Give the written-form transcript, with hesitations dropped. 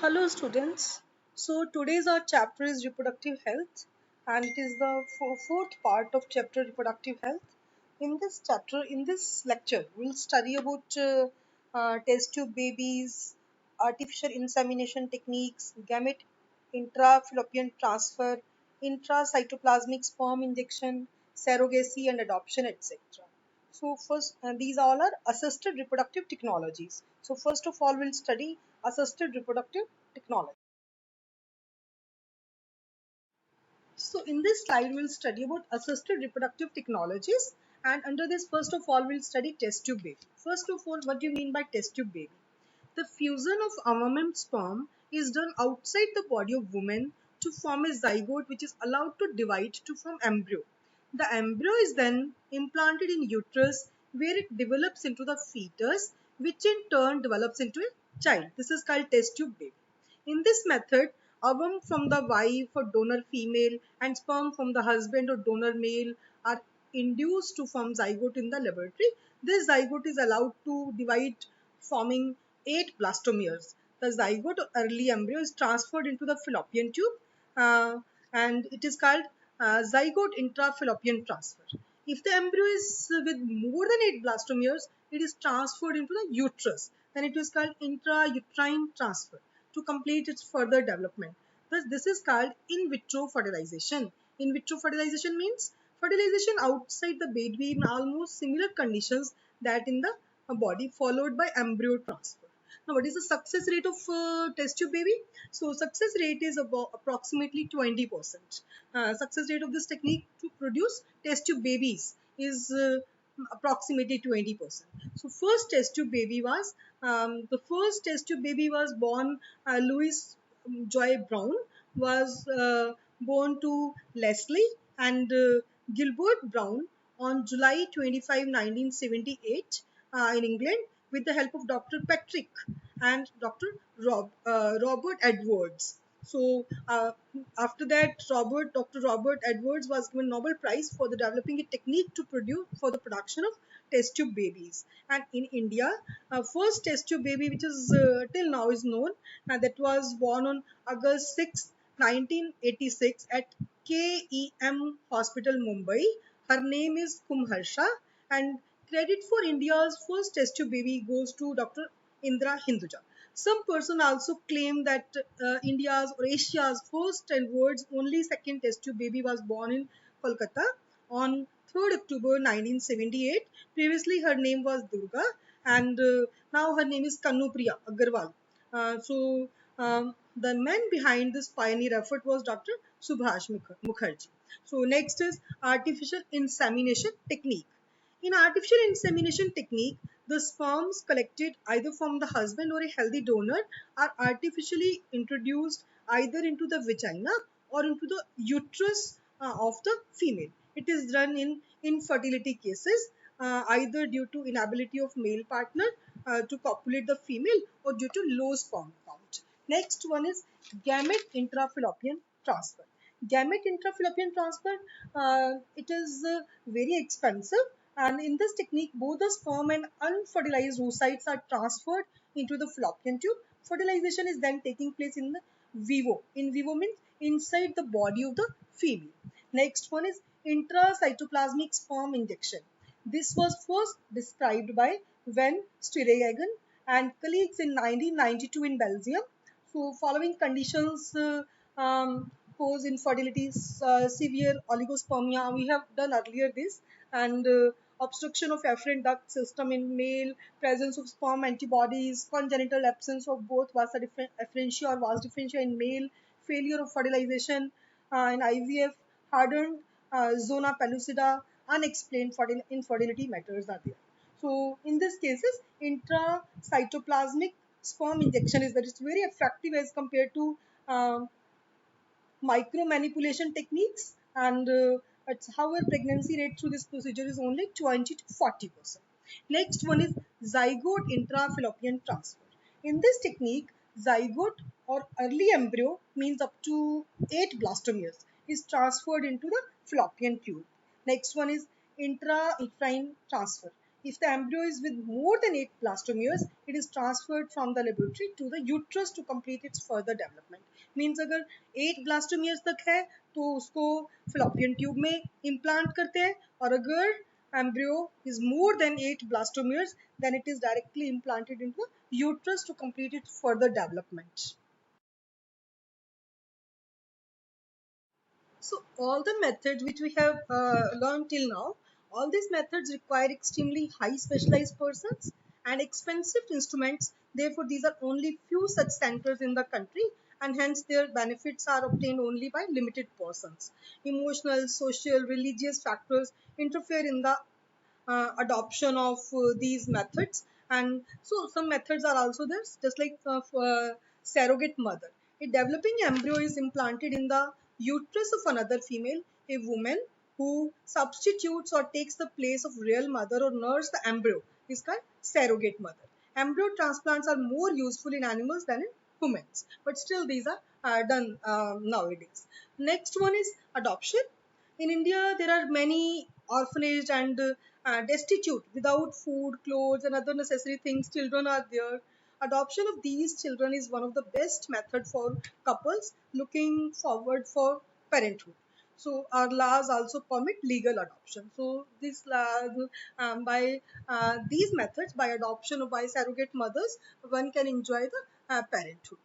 Hello students. So today's our chapter is reproductive health and it is the fourth part of chapter reproductive health. In this lecture, we'll study about test tube babies, artificial insemination techniques, gamete intrafallopian transfer, intracytoplasmic sperm injection, surrogacy and adoption, etc. So first, these all are assisted reproductive technologies. So first of all, we'll study assisted reproductive technology. So in this slide, we'll study about assisted reproductive technologies. And under this, first of all, we'll study test tube baby. First of all, what do you mean by test tube baby? The fusion of ammonim sperm is done outside the body of woman to form a zygote which is allowed to divide to form embryo. The embryo is then implanted in uterus where it develops into the fetus which in turn develops into a child. This is called test tube baby. In this method, ovum from the wife or donor female and sperm from the husband or donor male are induced to form zygote in the laboratory. This zygote is allowed to divide forming 8 blastomeres. The zygote or early embryo is transferred into the fallopian tube and it is called zygote intrafallopian transfer. If the embryo is with more than 8 blastomeres, it is transferred into the uterus. Then it is called intrauterine transfer to complete its further development. Thus, this is called in vitro fertilization. In vitro fertilization means fertilization outside the baby in almost similar conditions that in the body, followed by embryo transfer. Now, what is the success rate of test tube baby? So, success rate is about approximately 20%. Success rate of this technique to produce test tube babies is approximately 20%. So, the first test tube baby was born. Louis Joy Brown was born to Leslie and Gilbert Brown on July 25, 1978 in England with the help of Dr. Patrick and Dr. Robert Edwards. So after that, Dr. Robert Edwards was given Nobel Prize for the developing a technique to produce for the production of test tube babies. And in India, first test tube baby, which is till now is known, that was born on August 6, 1986 at KEM Hospital, Mumbai. Her name is Kumharsha, and credit for India's first test tube baby goes to Dr. Indra Hinduja. Some person also claim that India's or Asia's first and world's only second test tube baby was born in Kolkata on 3rd October 1978. Previously, her name was Durga, and now her name is Kanupriya Agarwal. The man behind this pioneer effort was Dr. Subhash Mukherjee. So next is artificial insemination technique. In artificial insemination technique, the sperms collected either from the husband or a healthy donor are artificially introduced either into the vagina or into the uterus of the female. It is done in infertility cases, either due to inability of male partner to copulate the female or due to low sperm count. Next one is gamete intrafallopian transfer. Gamete intrafallopian transfer, it is very expensive, and in this technique both the sperm and unfertilized oocytes are transferred into the fallopian tube. Fertilization is then taking place in the vivo. In vivo means inside the body of the female. Next one is intracytoplasmic sperm injection. This was first described by Van Stuyvesant and colleagues in 1992 in Belgium. So following conditions cause infertility, severe oligospermia. We have done earlier this, and obstruction of afferent duct system in male, presence of sperm antibodies, congenital absence of both vasa afferentia or vas differentia in male, failure of fertilization in IVF, hardened zona pellucida, unexplained infertility matters are there. So in these cases, intracytoplasmic sperm injection is that it's very effective as compared to micro manipulation techniques, and however pregnancy rate through this procedure is only 20 to 40%. Next one is zygote intrafallopian transfer. In this technique, zygote or early embryo means up to 8 blastomeres is transferred into the fallopian tube. Next one is intrauterine transfer. If the embryo is with more than 8 blastomeres, it is transferred from the laboratory to the uterus to complete its further development. Means अगर 8 blastomeres तक है तो उसको fallopian tube में implant करते हैं, और अगर embryo is more than 8 blastomeres, then it is directly implanted into the uterus to complete its further development. So all the methods which we have learned till now, all these methods require extremely high specialized persons and expensive instruments. Therefore, these are only few such centers in the country, and hence their benefits are obtained only by limited persons. Emotional, social, religious factors interfere in the adoption of these methods, and so some methods are also there, just like surrogate mother. A developing embryo is implanted in the uterus of another female. A woman who substitutes or takes the place of real mother or nurse the embryo is called surrogate mother. Embryo transplants are more useful in animals than in humans, but still these are done nowadays. Next one is adoption. In India, there are many orphanaged and destitute, without food, clothes, and other necessary things. Children are there. Adoption of these children is one of the best method for couples looking forward for parenthood. So our laws also permit legal adoption. So this by these methods, by adoption or by surrogate mothers, one can enjoy the parenthood.